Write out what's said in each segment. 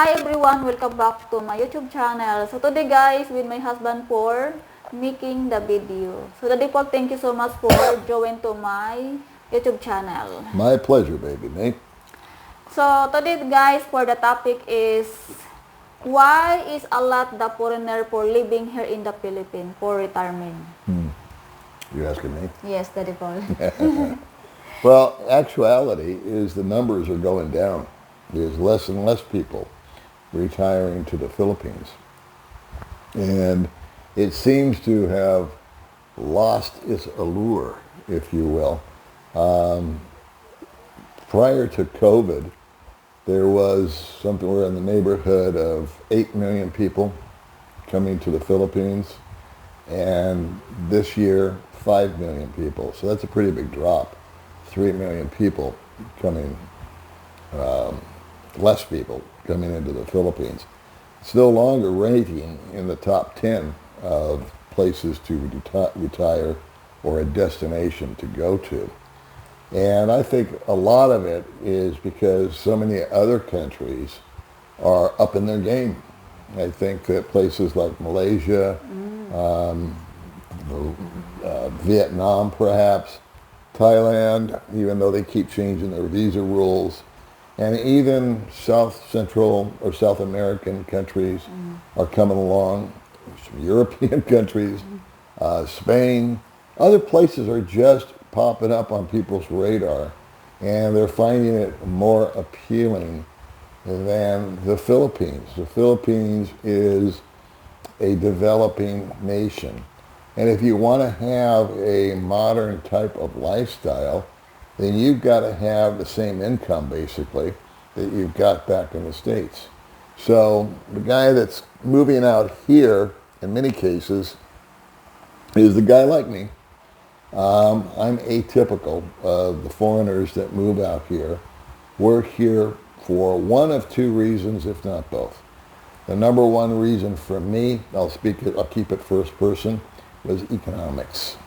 Hi everyone, welcome back to my YouTube channel. So today guys, with my husband for making the video. So today Paul, thank you so much for joining to my YouTube channel. My pleasure, baby Nate. So today guys, for the topic is why is a lot the foreigner for living here in the Philippines for retirement? You asking me? Yes, Daddy Paul. Well, actuality is the numbers are going down. There's less and less people retiring to the Philippines. And it seems to have lost its allure, if you will. Prior to COVID, there was somewhere in the neighborhood of 8 million people coming to the Philippines. And this year, 5 million people. So that's a pretty big drop. 3 million people coming, less people coming into the Philippines. It's no longer rating in the top 10 of places to retire or a destination to go to. And I think a lot of it is because so many other countries are up in their game. I think that places like Malaysia, Vietnam perhaps, Thailand, even though they keep changing their visa rules, and even Central or South American countries are coming along, some European countries, Spain, other places are just popping up on people's radar, and they're finding it more appealing than the Philippines. The Philippines is a developing nation. And if you want to have a modern type of lifestyle, then you've got to have the same income, basically, that you've got back in the States. So the guy that's moving out here, in many cases, is the guy like me. I'm atypical of the foreigners that move out here. We're here for one of two reasons, if not both. The number one reason for me, I'll keep it first person, was economics.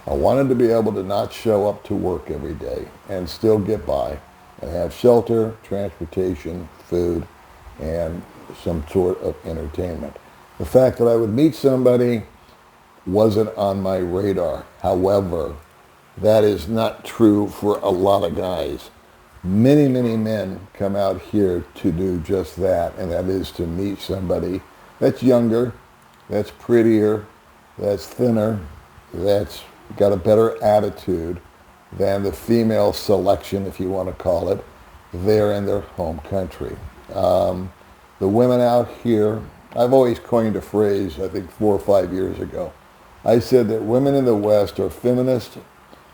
I wanted to be able to not show up to work every day and still get by and have shelter, transportation, food, and some sort of entertainment. The fact that I would meet somebody wasn't on my radar. However, that is not true for a lot of guys. Many, many men come out here to do just that, and that is to meet somebody that's younger, that's prettier, that's thinner, that's got a better attitude than the female selection, if you want to call it, there in their home country. The women out here, I've always coined a phrase, I think 4 or 5 years ago. I said that women in the West are feminist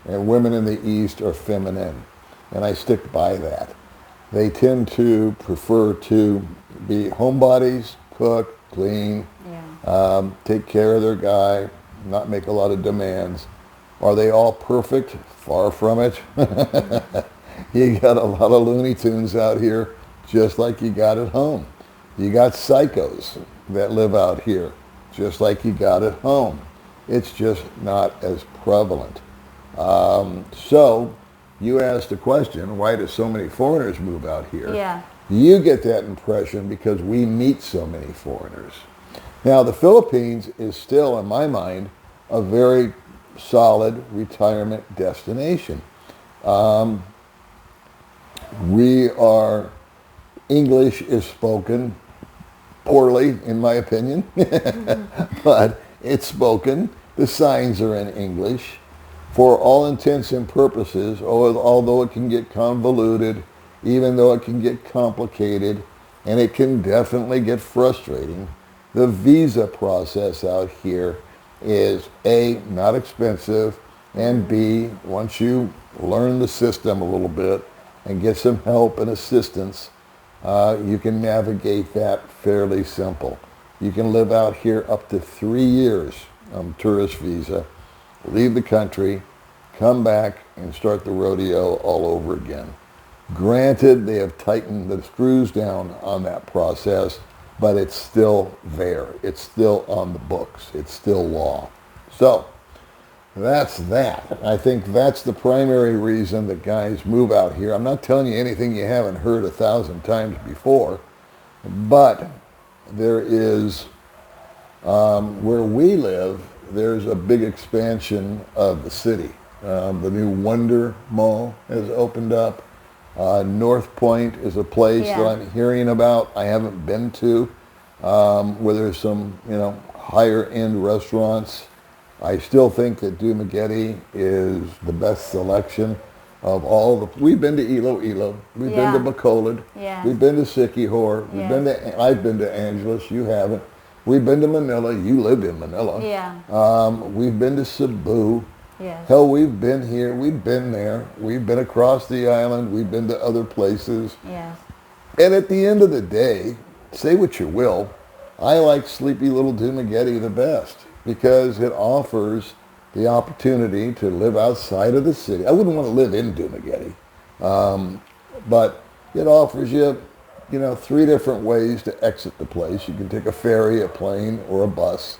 and women in the East are feminine. And I stick by that. They tend to prefer to be homebodies, cook, clean, take care of their guy, not make a lot of demands. Are they all perfect? Far from it. You got a lot of Looney Tunes out here, just like you got at home. You got psychos that live out here, just like you got at home. It's just not as prevalent. So you asked the question, why do so many foreigners move out here? Yeah. You get that impression because we meet so many foreigners. Now, the Philippines is still, in my mind, a very solid retirement destination. English is spoken poorly, in my opinion, but it's spoken. The signs are in English. For all intents and purposes, although it can get convoluted, even though it can get complicated, and it can definitely get frustrating, the visa process out here is A, not expensive, and B, once you learn the system a little bit and get some help and assistance, you can navigate that fairly simple. You can live out here up to 3 years on tourist visa, leave the country, come back, and start the rodeo all over again. Granted, they have tightened the screws down on that process, but it's still there. It's still on the books. It's still law. So that's that. I think that's the primary reason that guys move out here. I'm not telling you anything you haven't heard 1,000 times before. But there is, where we live, there's a big expansion of the city. The new Wonder Mall has opened up. North Point is a place that Yeah. I'm hearing about. I haven't been to, where there's some, higher end restaurants. I still think that Dumaguete is the best selection of all the. We've been to Iloilo. We've Yeah. been to Bacolod. Yeah. We've been to Siquijor. We've Yes. been to. I've been to Angeles. You haven't. We've been to Manila. You lived in Manila. Yeah. We've been to Cebu. Yes. Hell, we've been here. We've been there. We've been across the island. We've been to other places. Yes. And at the end of the day, say what you will, I like sleepy little Dumaguete the best because it offers the opportunity to live outside of the city. I wouldn't want to live in Dumaguete, but it offers you, 3 different ways to exit the place. You can take a ferry, a plane, or a bus.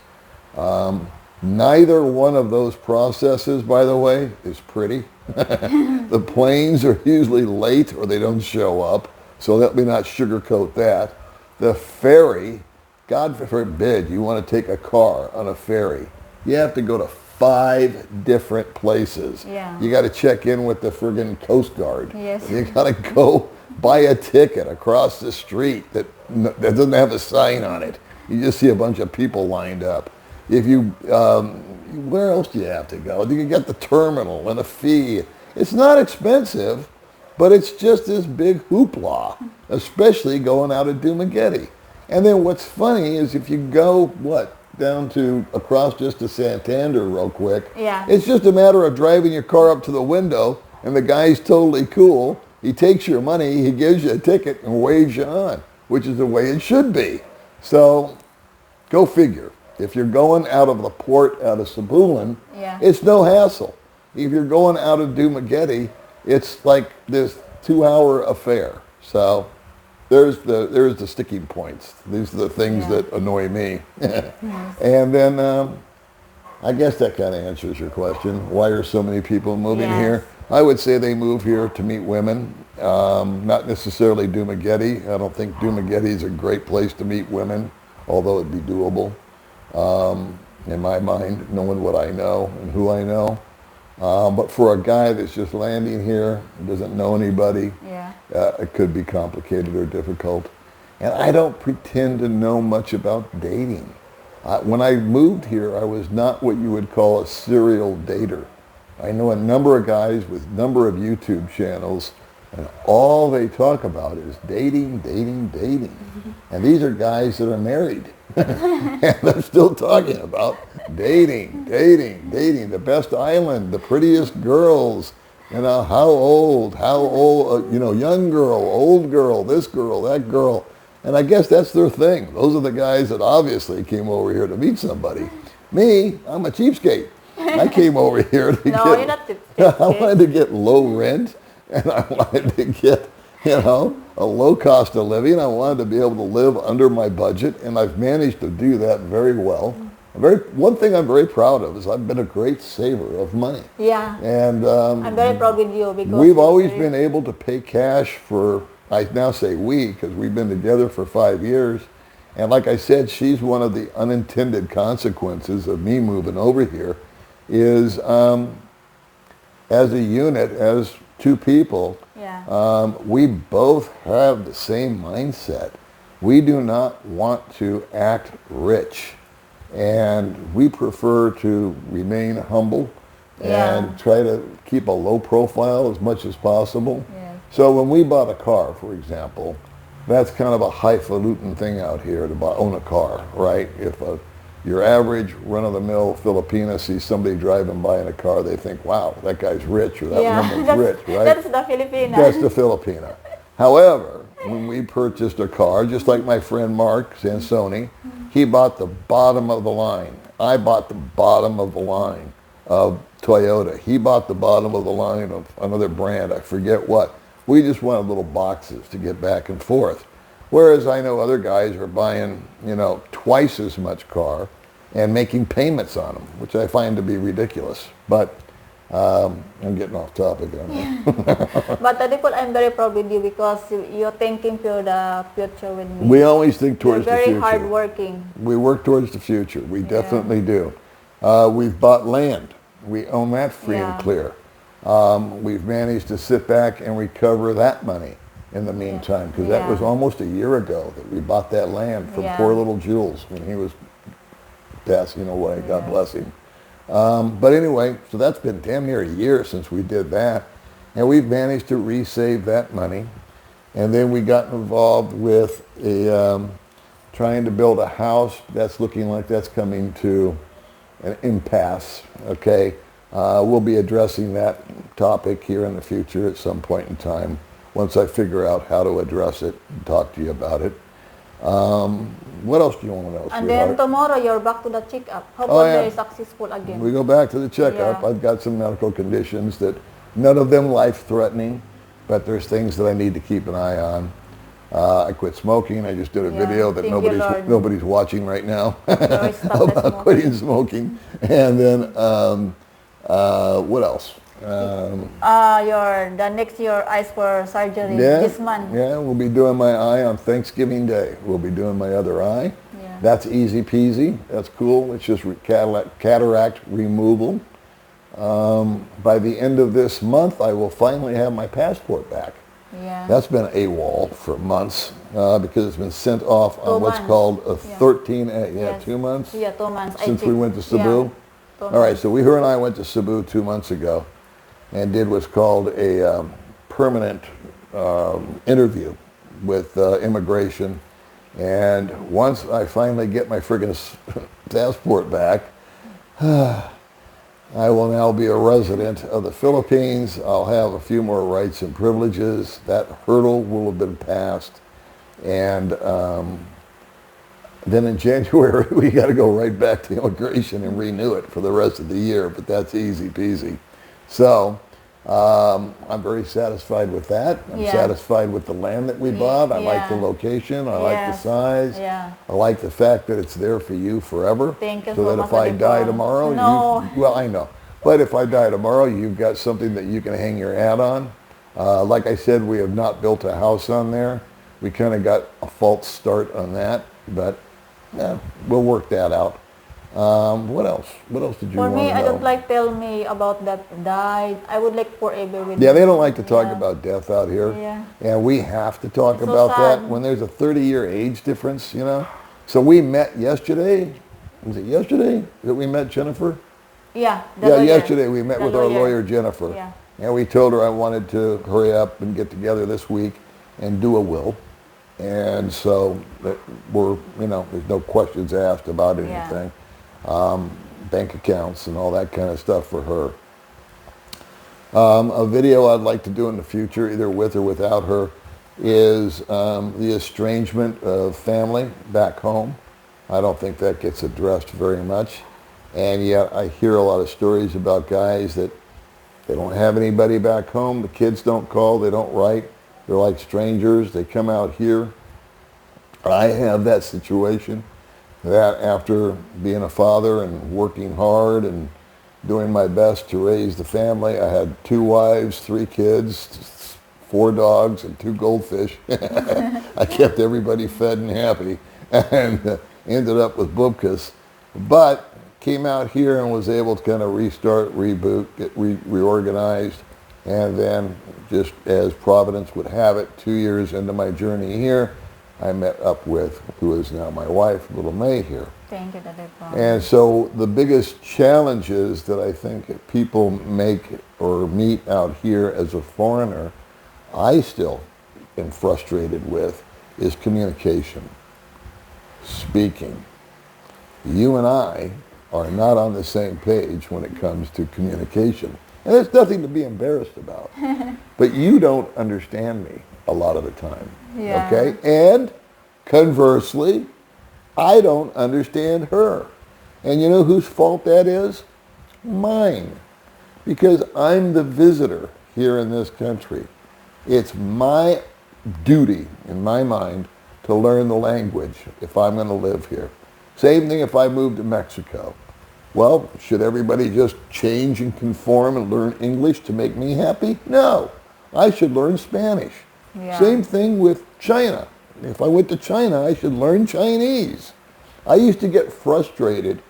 Neither one of those processes, by the way, is pretty. The planes are usually late or they don't show up, so let me not sugarcoat that. The ferry, God forbid you want to take a car on a ferry. You have to go to 5 different places. Yeah. You got to check in with the friggin' Coast Guard. Yes. You got to go buy a ticket across the street that doesn't have a sign on it. You just see a bunch of people lined up. If you, where else do you have to go? You can get the terminal and a fee. It's not expensive, but it's just this big hoopla, especially going out of Dumaguete. And then what's funny is if you go, down to across just to Santander real quick, Yeah. it's just a matter of driving your car up to the window and the guy's totally cool. He takes your money, he gives you a ticket and waves you on, which is the way it should be. So go figure. If you're going out of the port out of Cebulan, Yeah. it's no hassle. If you're going out of Dumaguete, it's like this 2-hour affair. So there's the sticking points. These are the things Yeah. that annoy me. And then I guess that kind of answers your question. Why are so many people moving Yes. here? I would say they move here to meet women, not necessarily Dumaguete. I don't think Dumaguete is a great place to meet women, although it'd be doable. In my mind, knowing what I know and who I know. But for a guy that's just landing here, doesn't know anybody, Yeah. it could be complicated or difficult. And I don't pretend to know much about dating. When I moved here, I was not what you would call a serial dater. I know a number of guys with a number of YouTube channels, and all they talk about is dating, dating, dating. And these are guys that are married. And they're still talking about dating, dating, dating, the best island, the prettiest girls, how old, young girl, old girl, this girl, that girl. And I guess that's their thing. Those are the guys that obviously came over here to meet somebody. Me, I'm a cheapskate. I came over here to No, you're not I wanted to get low rent, and I wanted to get, a low cost of living. I wanted to be able to live under my budget, and I've managed to do that very well. One thing I'm very proud of is I've been a great saver of money. Yeah. And I'm very proud with you because we've always been able to pay cash for, I now say we, because we've been together for 5 years. And like I said, she's one of the unintended consequences of me moving over here is as a unit, as 2 people, Yeah. we both have the same mindset. We do not want to act rich, and we prefer to remain humble and Yeah. try to keep a low profile as much as possible. Yes. So when we bought a car, for example, that's kind of a highfalutin thing out here to own a car, right? If your average run-of-the-mill Filipina sees somebody driving by in a car, they think, wow, that guy's rich or that woman's rich, right? That's the Filipina. That's the Filipina. However, when we purchased a car, just like my friend Mark Sansoni, he bought the bottom of the line. I bought the bottom of the line of Toyota. He bought the bottom of the line of another brand, I forget what. We just wanted little boxes to get back and forth. Whereas I know other guys are buying, twice as much car and making payments on them, which I find to be ridiculous. But I'm getting off topic on that. But Daddy Paul, I'm very proud with you because you're thinking for the future with me. We always think You're towards the very future. hardworking. We work towards the future. We Yeah. definitely do. We've bought land. We own that free and Yeah. clear. We've managed to sit back and recover that money in the meantime, because that was Yeah. almost a year ago that we bought that land from Yeah. poor little Jules when he was passing away. God Yeah. bless him. But anyway, so that's been damn near a year since we did that. And we've managed to resave that money. And then we got involved with trying to build a house. That's looking like that's coming to an impasse, okay? We'll be addressing that topic here in the future at some point in time, once I figure out how to address it and talk to you about it. What else do you want to know, And then sweetheart? tomorrow you're back to the checkup. How Oh, about yeah. they're successful again? We go back to the checkup. Yeah. I've got some medical conditions that none of them life-threatening, but there's things that I need to keep an eye on. I quit smoking. I just did a Yeah. video that Thank you, Lord. nobody's watching right now You're stop the about smoking. quitting smoking. And then what else? The next year eyes for surgery this month. Yeah, we'll be doing my eye on Thanksgiving Day. We'll be doing my other eye. Yeah. That's easy peasy. That's cool. It's just cataract removal. By the end of this month, I will finally have my passport back. Yeah. That's been AWOL for months because it's been sent off on 2 what's months. called a Yeah. 13A. Yeah, Yes. 2 months Yeah, 2 months. I since we think. went to Cebu. Yeah. All right, so her and I went to Cebu 2 months ago and did what's called a permanent interview with immigration. And once I finally get my friggin' passport back, I will now be a resident of the Philippines. I'll have a few more rights and privileges. That hurdle will have been passed. And then in January, we got to go right back to immigration and renew it for the rest of the year, but that's easy peasy. So I'm very satisfied with that. I'm Yeah. satisfied with the land that we bought. I like the Yeah. location. I like the Yes. size. Yeah. I like the fact that it's there for you forever. Thank you so so that much, if I Daddy die Paul. tomorrow, No. well, I know. But if I die tomorrow, you've got something that you can hang your hat on. Like I said, we have not built a house on there. We kind of got a false start on that, but we'll work that out. What else? What else did you For want me, to know? I don't like tell me about that died. I would like forever with Yeah, they you. don't like to talk Yeah. about death out here. Yeah. And we have to talk It's so about that sad. when there's a 30-year age difference, you know? So we met yesterday. Was it yesterday that we met Jennifer? Yeah. the Yeah, lawyer. yesterday we met The with our lawyer, Jennifer. Yeah. And we told her I wanted to hurry up and get together this week and do a will. And so that there's no questions asked about Yeah. anything. Bank accounts and all that kind of stuff for her. A video I'd like to do in the future, either with or without her, is the estrangement of family back home. I don't think that gets addressed very much. And yet I hear a lot of stories about guys that they don't have anybody back home. The kids don't call. They don't write. They're like strangers. They come out here. I have that situation that after being a father and working hard and doing my best to raise the family, I had 2 wives, 3 kids, 4 dogs, and 2 goldfish. I kept everybody fed and happy and ended up with bupkis. But came out here and was able to kind of restart, reboot, get reorganized. And then just as Providence would have it, 2 years into my journey here, I met up with who is now my wife, little May here. Thank you, Daddy Paul. And so the biggest challenges that I think people make or meet out here as a foreigner, I still am frustrated with, is communication, speaking. You and I are not on the same page when it comes to communication. And there's nothing to be embarrassed about. But you don't understand me a lot of the time. Yeah. Okay? And conversely, I don't understand her. And you know whose fault that is? Mine. Because I'm the visitor here in this country. It's my duty, in my mind, to learn the language if I'm going to live here. Same thing if I move to Mexico. Well, should everybody just change and conform and learn English to make me happy? No. I should learn Spanish. Yeah. Same thing with China. If I went to China, I should learn Chinese. I used to get frustrated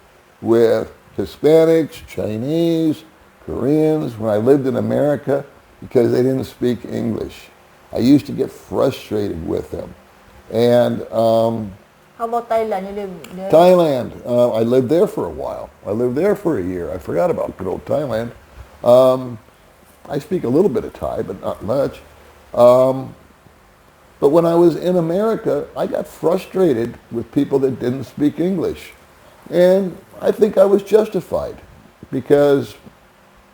with Hispanics, Chinese, Koreans when I lived in America because they didn't speak English. I used to get frustrated with them. And How about Thailand? You live there? Thailand, I lived there for a while. I lived there for a year. I forgot about good old Thailand. I speak a little bit of Thai, but not much. But when I was in America, I got frustrated with people that didn't speak English. And I think I was justified because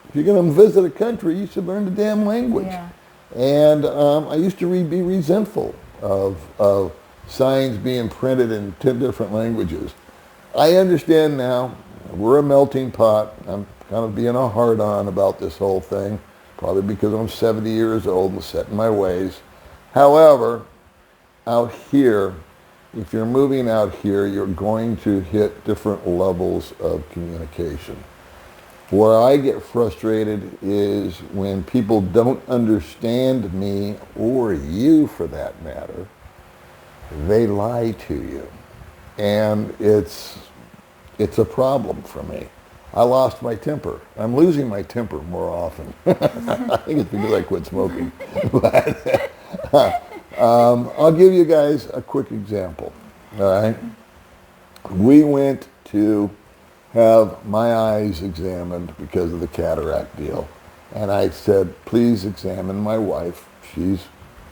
if you're going to visit a country, you should learn the damn language. Yeah. And I used to be resentful of signs being printed in 10 different languages. I understand now, we're a melting pot. I'm kind of being a hard-on about this whole thing, probably because I'm 70 years old and set in my ways. However, out here, if you're moving out here, you're going to hit different levels of communication. Where I get frustrated is when people don't understand me, or you for that matter, they lie to you. And it's a problem for me. I lost my temper. I'm losing my temper more often. I think it's because I quit smoking. But I'll give you guys a quick example. All right? We went to have my eyes examined because of the cataract deal. And I said, please examine my wife. She's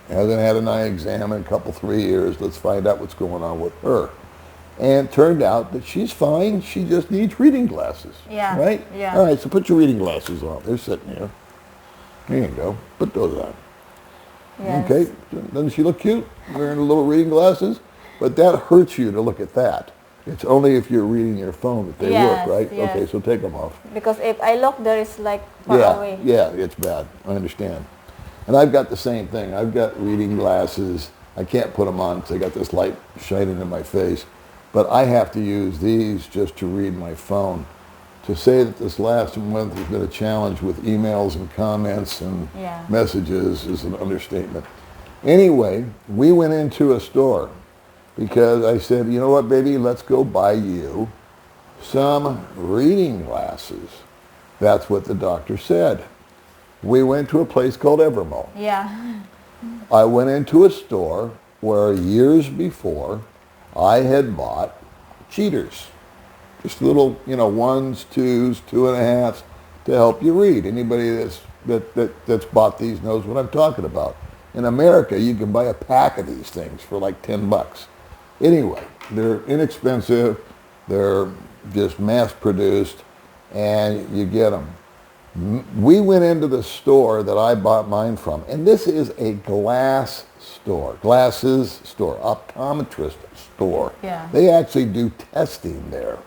hasn't had an eye exam in a couple, 3 years. Let's find out what's going on with her. And it turned out that she's fine. She just needs reading glasses. Yeah. Right? Yeah. All right, so put your reading glasses on. They're sitting here. There you go. Put those on. Yes. Okay. Doesn't she look cute wearing the little reading glasses? But that hurts you to look at that. It's only if you're reading your phone that they Yes, work, right? yes. Okay, so take them off. Because if I look, there is like far Yeah, away. yeah, it's bad. I understand. And I've got the same thing. I've got reading glasses. I can't put them on because I got this light shining in my face. But I have to use these just to read my phone. To say that this last month has been a challenge with emails and comments and Yeah. messages is an understatement. Anyway, we went into a store because I said, you know what, baby, let's go buy you some reading glasses. That's what the doctor said. We went to a place called Evermo. Yeah. I went into a store where years before I had bought cheaters. Just little, ones, twos, 2.5s to help you read. Anybody that's bought these knows what I'm talking about. In America, you can buy a pack of these things for like $10. Anyway, they're inexpensive. They're just mass produced, and you get them. We went into the store that I bought mine from, and this is a glasses store, optometrist store. Yeah. They actually do testing there.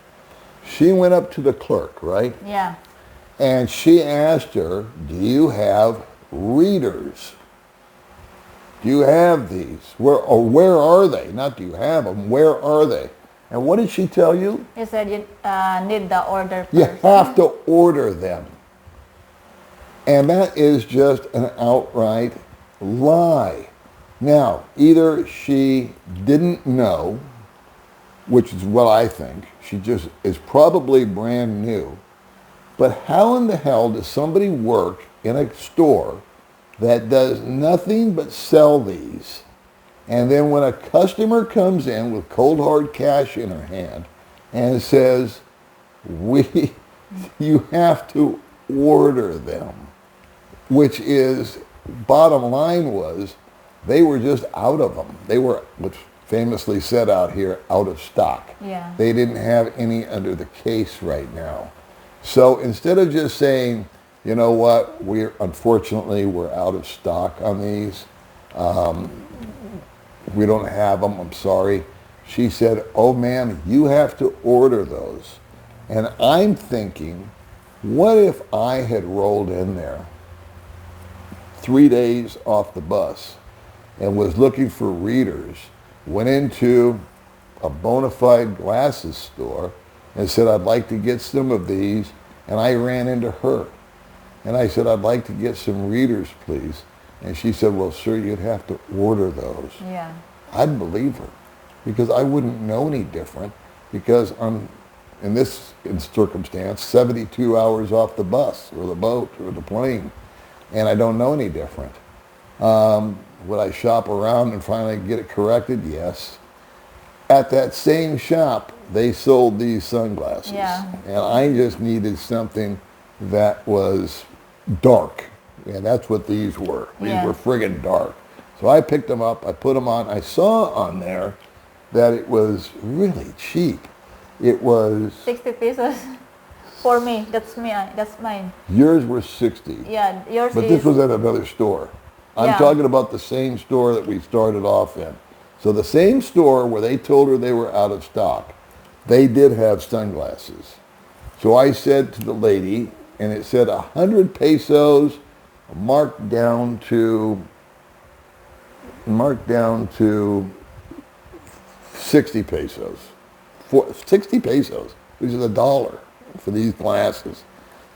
She went up to the clerk, right? Yeah. And she asked her, do you have readers? Do you have these? Where are they? Not do you have them, where are they? And what did she tell you? You said you need the order first. You have to order them. And that is just an outright lie. Now, either she didn't know, which is what I think, she just is probably brand new, but how in the hell does somebody work in a store that does nothing but sell these, and then when a customer comes in with cold hard cash in her hand and says, you have to order them, which is, bottom line was, they were just out of them. They were, what's famously said out here, out of stock. Yeah. They didn't have any under the case right now. So instead of just saying, you know what, unfortunately we're out of stock on these, we don't have them, I'm sorry. She said, oh man, you have to order those. And I'm thinking, what if I had rolled in there 3 days off the bus and was looking for readers, went into a bona fide glasses store and said, I'd like to get some of these. And I ran into her. And I said, I'd like to get some readers, please. And she said, well, sir, you'd have to order those. Yeah. I'd believe her because I wouldn't know any different because I'm, in this circumstance, 72 hours off the bus or the boat or the plane, and I don't know any different. Would I shop around and finally get it corrected? Yes. At that same shop, they sold these sunglasses. Yeah. And I just needed something that was dark. And that's what these were. These Yeah. were friggin' dark. So I picked them up, I put them on. I saw on there that it was really cheap. It was, 60 pesos. For me, that's mine. yours were 60. Yeah, yours But is. this was at another store. I'm Yeah. talking about the same store that we started off in. So the same store where they told her they were out of stock, they did have sunglasses. So I said to the lady, and it said 100 pesos marked down to 60 pesos. 60 pesos, which is $1 for these glasses.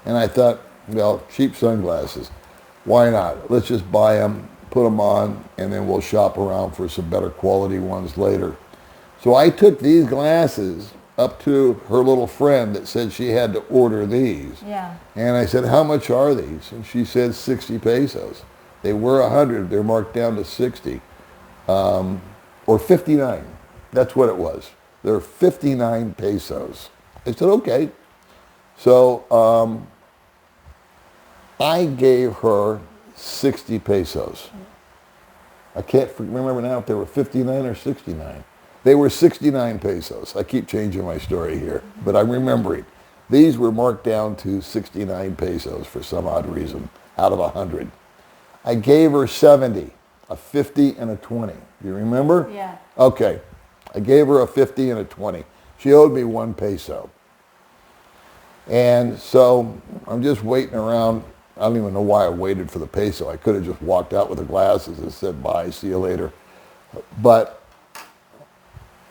And I thought, well, cheap sunglasses. Why not? Let's just buy them, put them on, and then we'll shop around for some better quality ones later. So I took these glasses up to her little friend that said she had to order these. Yeah. And I said, how much are these? And she said 60 pesos. They were 100. They're marked down to 60. Or 59. That's what it was. They're 59 pesos. I said, okay. So I gave her 60 pesos. I can't remember now if they were 59 or 69. They were 69 pesos. I keep changing my story here, but I'm remembering. These were marked down to 69 pesos for some odd reason, out of 100. I gave her 70, a 50 and a 20. You remember? Yeah. Okay. I gave her a 50 and a 20. She owed me 1 peso. And so I'm just waiting around. I don't even know why I waited for the peso. I could have just walked out with the glasses and said, bye, see you later. But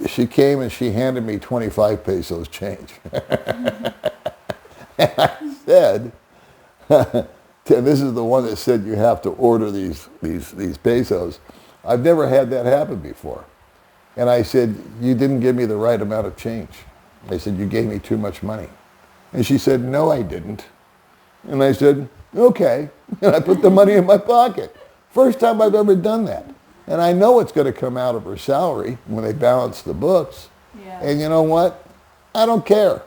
she came and she handed me 25 pesos change. And I said, and this is the one that said you have to order these pesos. I've never had that happen before. And I said, you didn't give me the right amount of change. I said, you gave me too much money. And she said, no, I didn't. And I said, okay. And I put the money in my pocket. First time I've ever done that. And I know it's going to come out of her salary when they balance the books. Yeah. And you know what? I don't care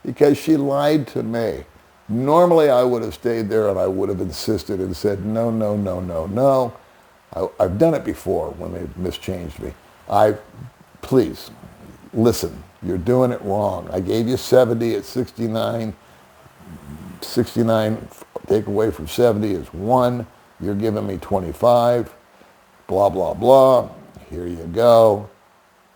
because she lied to me. Normally I would have stayed there and I would have insisted and said, no, no, no, no, no. I've done it before when they've mischanged me. Please, listen, you're doing it wrong. I gave you 70 at 69. 69 take away from 70 is 1. You're giving me 25. Blah, blah, blah. Here you go.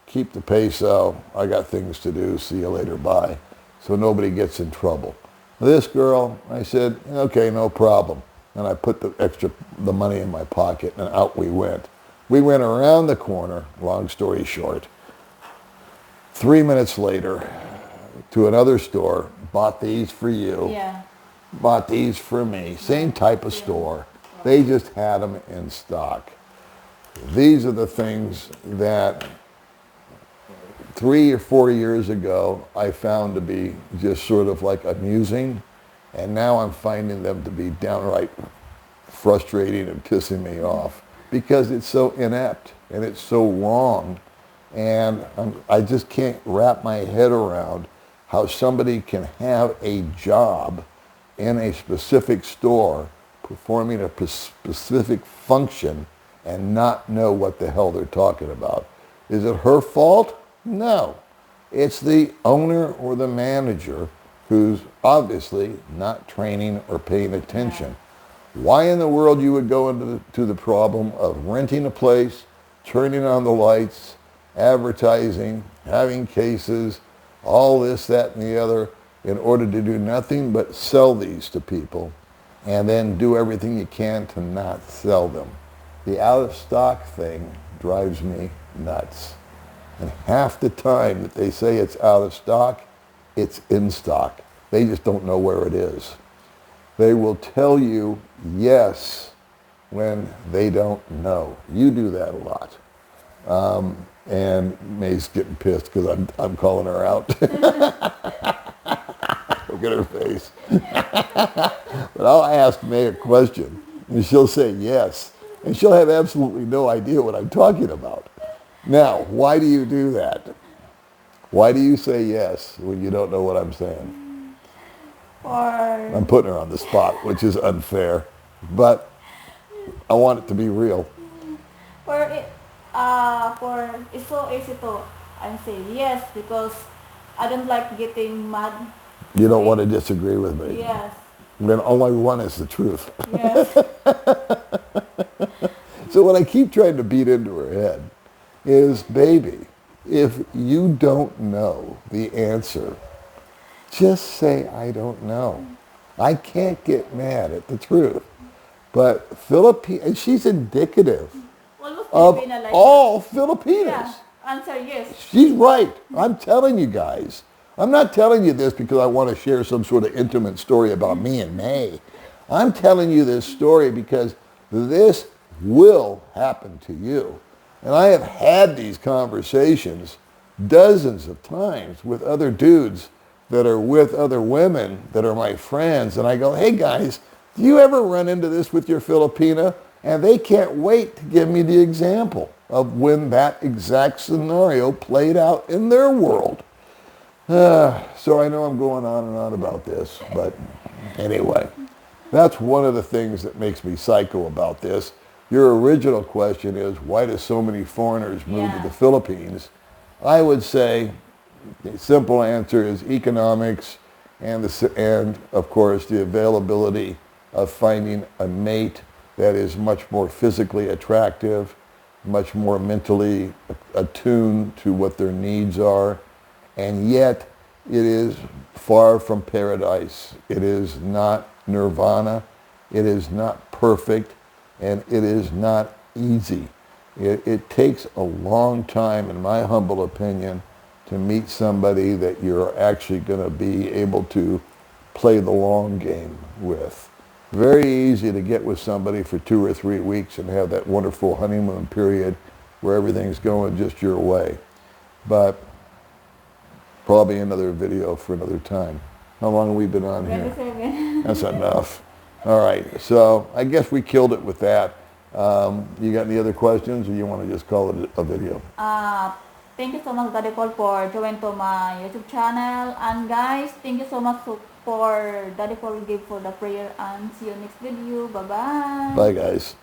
Keep the peso. I got things to do. See you later. Bye. So nobody gets in trouble. This girl, I said, okay, no problem. And I put the money in my pocket and out we went. We went around the corner, long story short. 3 minutes later, to another store, bought these for you. Yeah. Bought these for me. Same type of store. They just had them in stock. These are the things that 3 or 4 years ago I found to be just sort of like amusing, and now I'm finding them to be downright frustrating and pissing me off because it's so inept and it's so wrong, and I just can't wrap my head around how somebody can have a job in a specific store performing a specific function and not know what the hell they're talking about. Is it her fault? No. It's the owner or the manager who's obviously not training or paying attention. Why in the world you would go into the problem of renting a place, turning on the lights, advertising, having cases, all this, that, and the other, in order to do nothing but sell these to people and then do everything you can to not sell them. The out-of-stock thing drives me nuts. And half the time that they say it's out of stock, it's in stock. They just don't know where it is. They will tell you yes when they don't know. You do that a lot. And May's getting pissed because I'm calling her out. Look at her face. But I'll ask May a question, and she'll say yes. And she'll have absolutely no idea what I'm talking about. Now, why do you do that? Why do you say yes when you don't know what I'm saying? I'm putting her on the spot, which is unfair. But I want it to be real. For it's so easy to I say yes because I don't like getting mad. You don't want to disagree with me. Yes. Then all I want is the truth. Yes. So what I keep trying to beat into her head is, baby, if you don't know the answer, just say, I don't know. I can't get mad at the truth. But and she's indicative Almost of Filipina like all that. Filipinos. Yeah. Answer yes. She's right. I'm telling you guys. I'm not telling you this because I want to share some sort of intimate story about me and May. I'm telling you this story because this will happen to you. And I have had these conversations dozens of times with other dudes that are with other women that are my friends. And I go, hey guys, do you ever run into this with your Filipina? And they can't wait to give me the example of when that exact scenario played out in their world. So I know I'm going on and on about this, but anyway, that's one of the things that makes me psycho about this. Your original question is, why do so many foreigners move to the Philippines? I would say the simple answer is economics and of course the availability of finding a mate that is much more physically attractive, much more mentally attuned to what their needs are, and yet it is far from paradise. It is not nirvana. It is not perfect, and it is not easy. It takes a long time, in my humble opinion, to meet somebody that you're actually going to be able to play the long game with. Very easy to get with somebody for 2 or 3 weeks and have that wonderful honeymoon period where everything's going just your way. But probably another video for another time. How long have we been on here? 27. That's enough. All right, so I guess we killed it with that. You got any other questions, or you want to just call it a video? Thank you so much, Daddy Paul, for joining to my YouTube channel. And guys, thank you so much for Daddy Paul give for the prayer. And see you next video. Bye-bye. Bye, guys.